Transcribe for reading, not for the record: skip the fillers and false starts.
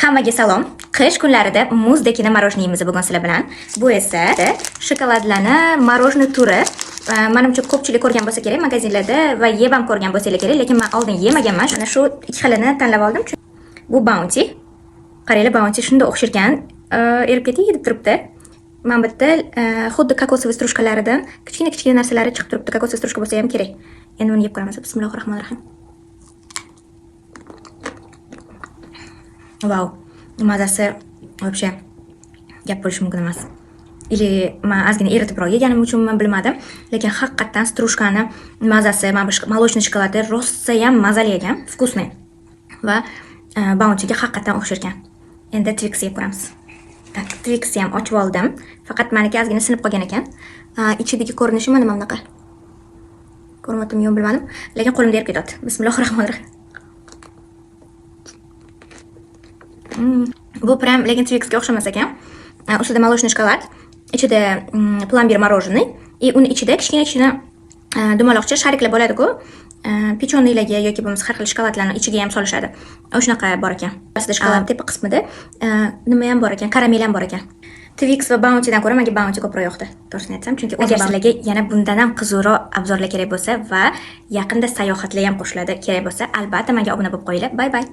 Hammaga salom. Qish kunlarida muzdagina marojni yeymiz bugun sizlar bilan. Bu esa shokoladlana marojni turi. Menimcha ko'pchilik ko'rgan bo'lsa kerak magazinlarda va yeb ham ko'rgan bo'lsa kerak, lekin men oldin yemaganman. Mana shu ikki xilini tanlab oldim. Bu Bounty. Qaranglar, Bounty shunday o'xshirkan, erib ketib yeb turibdi. Men bitta xuddi kokosovый strushkalaridan kichkina narsalari chiqib turibdi. Kokosovый strushka bo'lsa ham kerak. Endi uni yeb ko'ramiz. Bismillahirrohmanirrohim. Vau, mazasi вообще gap bo'lishi mumkin emas. Или men ozgina eritibroq yeganim uchun men bilmadim, lekin haqiqatan strushkani mazasi, mana bu молочный shokoladi rosa ham mazali ekan, вкусный. Va Bounty'ga haqiqatan o'xsharkan. Endi Twix yeb ko'ramiz. Tak, Twix ham ochib oldim. Faqat meniki ozgina sinib qolgan ekan. Ichidagi ko'rinishi mana bunaqa. Ko'rmadim, yo'q bilmadim, lekin qo'limda erib ketyapti. Bismillahirrohmanirrohim. Bu prям lekin Twix'ga o'xshamas ekan. Ustida молочный shokolad, ichida plombir мороженый, и uni ichida kichkina dumaloqcha shariklar bo'ladi-ku. Pechoniylarga yoki bo'lmasa har xil shokoladlarni ichiga ham solishadi. O'shunaqa bor ekan. Aslida shokolad tepa qismida nima ham bor ekan, karamel ham bor ekan. Twix va Bounty'dan ko'ra menga Bounty ko'proq yoqdi. To'g'risini aytsam, chunki agar sizlarga yana bundan ham qiziqroq obzorlar kerak bo'lsa va yaqinda sayohatlar ham qo'shiladi kerak bo'lsa, albatta menga obuna bo'lib qo'yinglar. Bye bye.